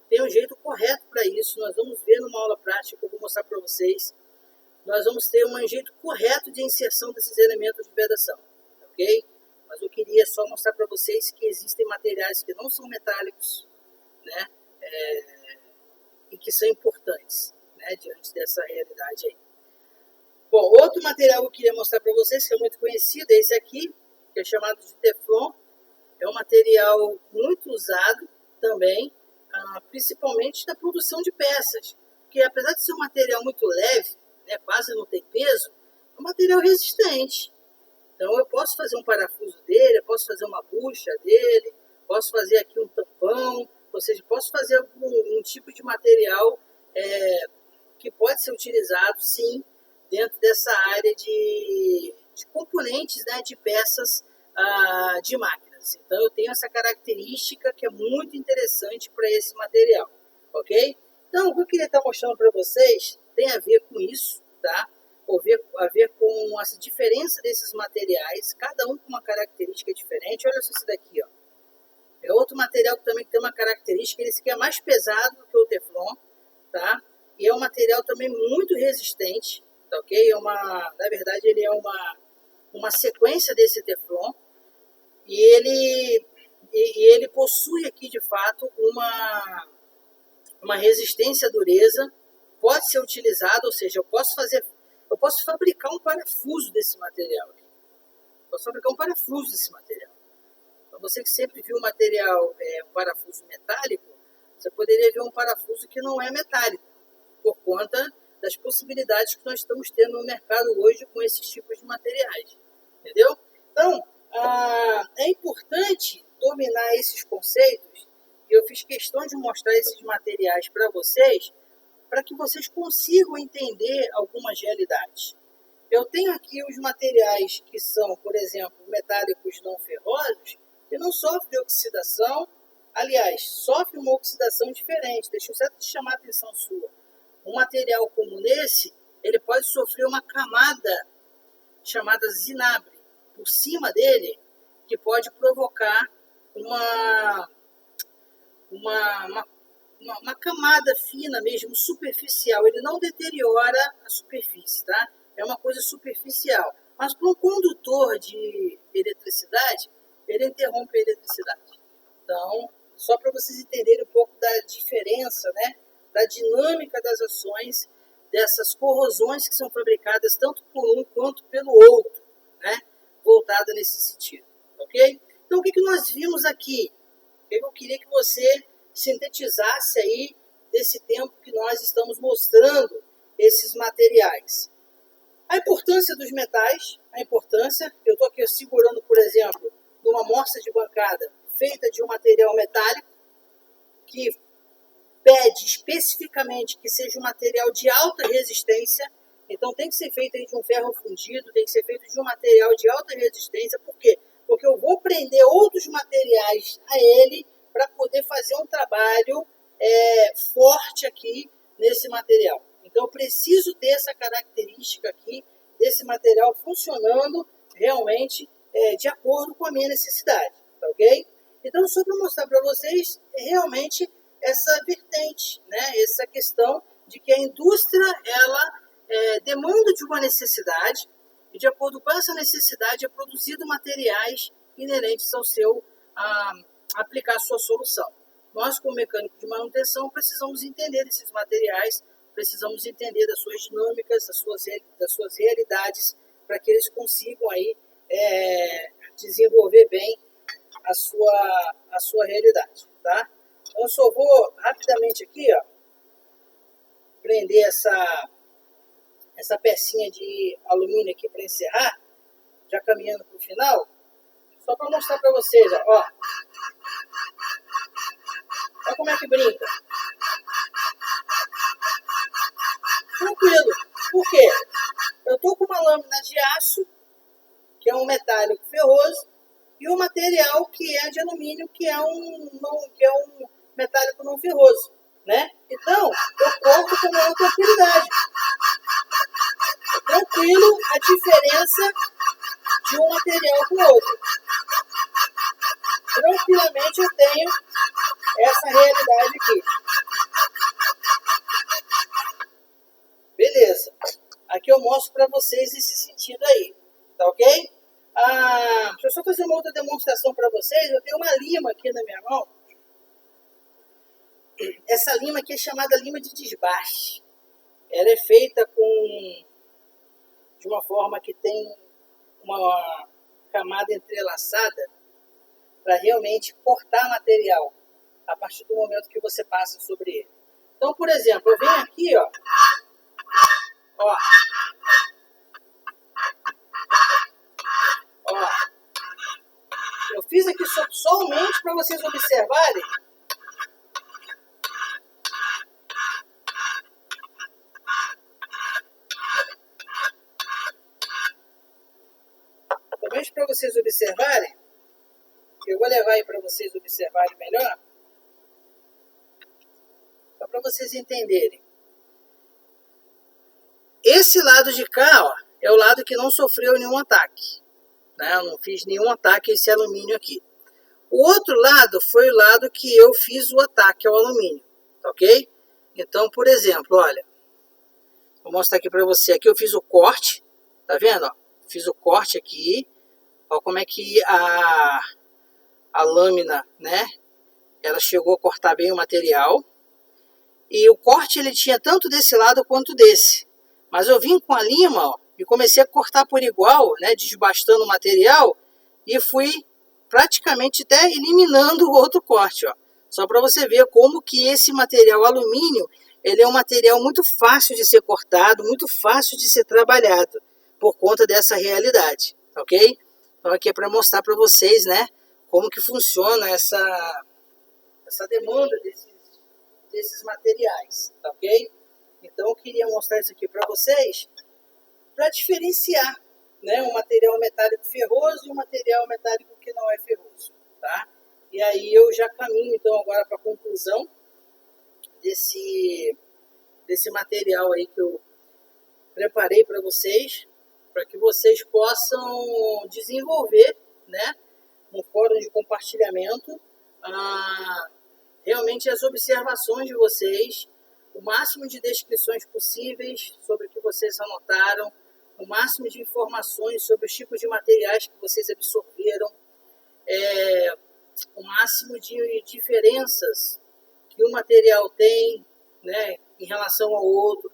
tem um jeito correto para isso. Nós vamos ver numa aula prática que eu vou mostrar para vocês. Nós vamos ter um jeito correto de inserção desses elementos de vedação, ok? Mas eu queria só mostrar para vocês que existem materiais que não são metálicos, né? E que são importantes, né? Diante dessa realidade aí. Bom, outro material que eu queria mostrar para vocês, que é muito conhecido, é esse aqui, que é chamado de Teflon. É um material muito usado também, principalmente na produção de peças. Porque apesar de ser um material muito leve, né, quase não tem peso, é um material resistente. Então eu posso fazer um parafuso dele, eu posso fazer uma bucha dele, posso fazer aqui um tampão, ou seja, posso fazer um tipo de material que pode ser utilizado, sim, dentro dessa área de componentes, né, de peças de máquinas. Então eu tenho essa característica que é muito interessante para esse material, ok? Então o que eu queria estar mostrando para vocês tem a ver com isso, tá? A ver com essa diferença desses materiais, cada um com uma característica diferente. Olha só esse daqui, ó. É outro material que também tem uma característica, esse aqui é mais pesado do que o Teflon, tá? E é um material também muito resistente, tá, ok? Na verdade, ele é uma sequência desse Teflon, e ele possui aqui, de fato, uma resistência à dureza, pode ser utilizado, ou seja, eu posso fabricar um parafuso desse material. Então, você que sempre viu um parafuso metálico, você poderia ver um parafuso que não é metálico, por conta das possibilidades que nós estamos tendo no mercado hoje com esses tipos de materiais. Entendeu? Então, é importante dominar esses conceitos, e eu fiz questão de mostrar esses materiais para vocês, para que vocês consigam entender algumas realidades. Eu tenho aqui os materiais que são, por exemplo, metálicos não ferrosos, que não sofrem oxidação, aliás, sofrem uma oxidação diferente. Deixa eu só te chamar a atenção sua. Um material como esse, ele pode sofrer uma camada chamada zinabre por cima dele, que pode provocar uma camada fina mesmo, superficial. Ele não deteriora a superfície, tá? É uma coisa superficial. Mas para um condutor de eletricidade, ele interrompe a eletricidade. Então, só para vocês entenderem um pouco da diferença, né? Da dinâmica das ações dessas corrosões que são fabricadas tanto por um quanto pelo outro, né? Voltada nesse sentido, ok? Então, o que nós vimos aqui? Eu queria que você sintetizasse aí desse tempo que nós estamos mostrando esses materiais. A importância dos metais, eu estou aqui segurando, por exemplo, numa morsa de bancada feita de um material metálico, que pede especificamente que seja um material de alta resistência. Então tem que ser feito de um ferro fundido, tem que ser feito de um material de alta resistência. Por quê? Porque eu vou prender outros materiais a ele para poder fazer um trabalho forte aqui nesse material. Então eu preciso ter essa característica aqui desse material funcionando realmente de acordo com a minha necessidade, tá, ok? Então, só para mostrar para vocês realmente essa vertente, né? Essa questão de que a indústria ela demanda de uma necessidade e, de acordo com essa necessidade, é produzido materiais inerentes ao seu aplicar a sua solução. Nós, como mecânico de manutenção, precisamos entender esses materiais, precisamos entender das suas dinâmicas, das suas realidades, para que eles consigam aí desenvolver bem a sua realidade, tá? Então, eu só vou rapidamente aqui, ó, prender essa pecinha de alumínio aqui para encerrar, já caminhando para o final, só para mostrar para vocês, ó. Olha como é que brinca. Tranquilo. Por quê? Eu estou com uma lâmina de aço, que é um metálico ferroso, e um material que é de alumínio, que é um metálico não ferroso, né? Então, eu corto com maior tranquilidade. É tranquilo a diferença de um material para o outro. Tranquilamente eu tenho essa realidade aqui. Beleza. Aqui eu mostro para vocês esse sentido aí. Tá ok? Deixa eu só fazer uma outra demonstração para vocês. Eu tenho uma lima aqui na minha mão. Essa lima aqui é chamada lima de desbaste. Ela é feita de uma forma que tem uma camada entrelaçada para realmente cortar material a partir do momento que você passa sobre ele. Então, por exemplo, eu venho aqui, ó. Eu fiz aqui somente para vocês observarem eu vou levar aí para vocês observarem melhor, só para vocês entenderem. Esse lado de cá, ó, é o lado que não sofreu nenhum ataque, né? Eu não fiz nenhum ataque a esse alumínio aqui. O outro lado foi o lado que eu fiz o ataque ao alumínio, ok? Então, por exemplo, olha, vou mostrar aqui para você. Aqui eu fiz o corte, tá vendo? Ó? Fiz o corte aqui. Olha como é que a lâmina, né? Ela chegou a cortar bem o material. E o corte ele tinha tanto desse lado quanto desse. Mas eu vim com a lima, ó, e comecei a cortar por igual, né? Desbastando o material. E fui praticamente até eliminando o outro corte, ó. Só para você ver como que esse material alumínio, ele é um material muito fácil de ser cortado, muito fácil de ser trabalhado, por conta dessa realidade, ok? Então aqui é para mostrar para vocês, né, como que funciona essa demanda desses materiais, ok? Então eu queria mostrar isso aqui para vocês, para diferenciar, né, um material metálico ferroso e um material metálico que não é ferroso, tá? E aí eu já caminho então agora para a conclusão desse material aí que eu preparei para vocês, para que vocês possam desenvolver, né, no fórum de compartilhamento, realmente as observações de vocês, o máximo de descrições possíveis sobre o que vocês anotaram, o máximo de informações sobre os tipos de materiais que vocês absorveram, o máximo de diferenças que um material tem, né, em relação ao outro,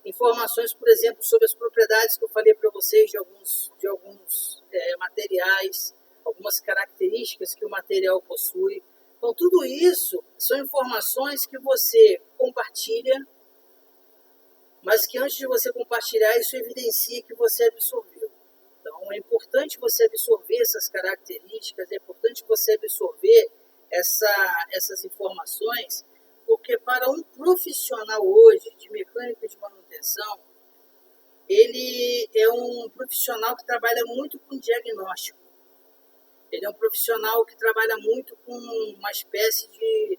informações, por exemplo, sobre as propriedades que eu falei para vocês de alguns materiais, algumas características que o material possui. Então, tudo isso são informações que você compartilha, mas que antes de você compartilhar, isso evidencia que você absorveu. Então, é importante você absorver essas características, é importante você absorver essas informações, porque para um profissional hoje de mecânica de manutenção, ele é um profissional que trabalha muito com diagnóstico. Ele é um profissional que trabalha muito com uma espécie de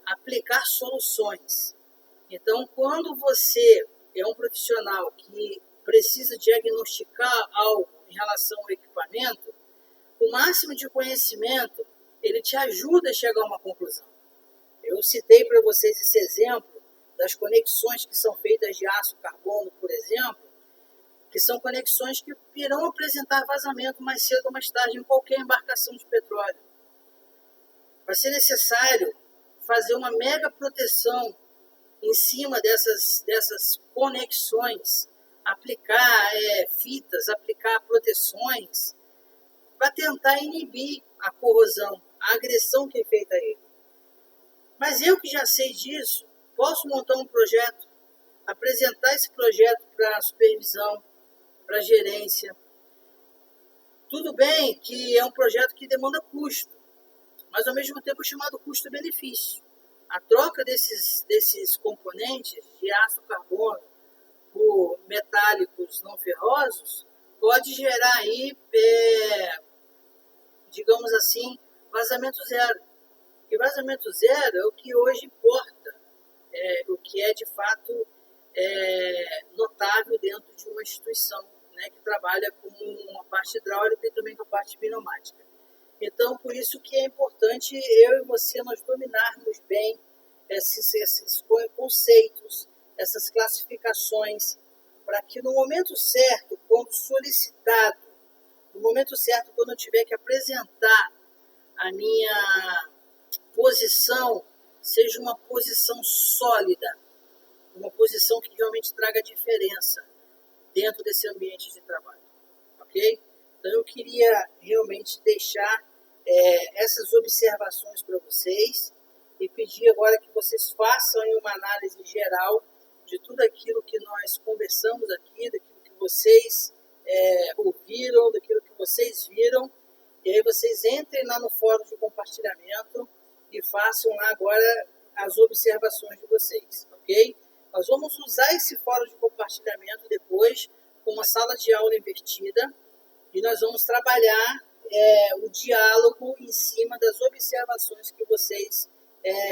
aplicar soluções. Então, quando você é um profissional que precisa diagnosticar algo em relação ao equipamento, o máximo de conhecimento ele te ajuda a chegar a uma conclusão. Eu citei para vocês esse exemplo das conexões que são feitas de aço carbono, por exemplo, que são conexões que irão apresentar vazamento mais cedo ou mais tarde em qualquer embarcação de petróleo. Vai ser necessário fazer uma mega proteção em cima dessas conexões, aplicar fitas, aplicar proteções, para tentar inibir a corrosão, a agressão que é feita a ele. Mas eu que já sei disso, posso montar um projeto, apresentar esse projeto para a supervisão, para a gerência. Tudo bem que é um projeto que demanda custo, mas ao mesmo tempo é chamado custo-benefício. A troca desses componentes de aço carbono por metálicos não ferrosos pode gerar aí, digamos assim, vazamento zero. E vazamento zero é o que hoje importa, o que é de fato notável dentro de uma instituição, né, que trabalha com a parte hidráulica e também com a parte pneumática. Então, por isso que é importante eu e você nós dominarmos bem esses conceitos, essas classificações, para que no momento certo, quando solicitado, no momento certo, quando eu tiver que apresentar a minha posição, seja uma posição sólida, uma posição que realmente traga diferença dentro desse ambiente de trabalho, ok? Então eu queria realmente deixar essas observações para vocês e pedir agora que vocês façam uma análise geral de tudo aquilo que nós conversamos aqui, daquilo que vocês ouviram, daquilo que vocês viram, e aí vocês entrem lá no fórum de compartilhamento e façam lá agora as observações de vocês, ok? Nós vamos usar esse fórum de compartilhamento depois com uma sala de aula invertida e nós vamos trabalhar o diálogo em cima das observações que vocês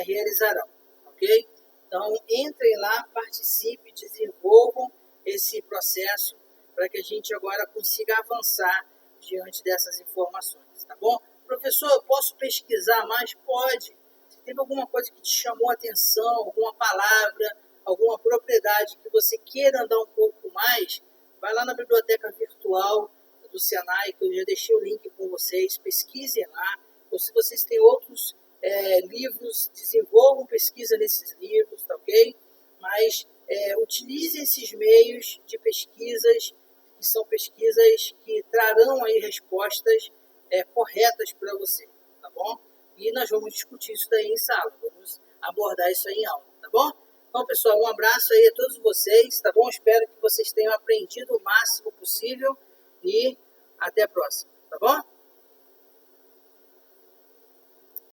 realizarão, ok? Então, entrem lá, participem, desenvolvam esse processo para que a gente agora consiga avançar diante dessas informações, tá bom? Professor, eu posso pesquisar mais? Pode. Se teve alguma coisa que te chamou a atenção, alguma palavra, alguma propriedade que você queira andar um pouco mais, vai lá na biblioteca virtual do Senai, que eu já deixei o link com vocês, pesquisem lá, ou se vocês têm outros livros, desenvolvam pesquisa nesses livros, tá ok? Mas utilizem esses meios de pesquisas, que são pesquisas que trarão aí respostas corretas para você, tá bom? E nós vamos discutir isso daí em sala, vamos abordar isso aí em aula, tá bom? Então, pessoal, um abraço aí a todos vocês, tá bom? Espero que vocês tenham aprendido o máximo possível e até a próxima, tá bom?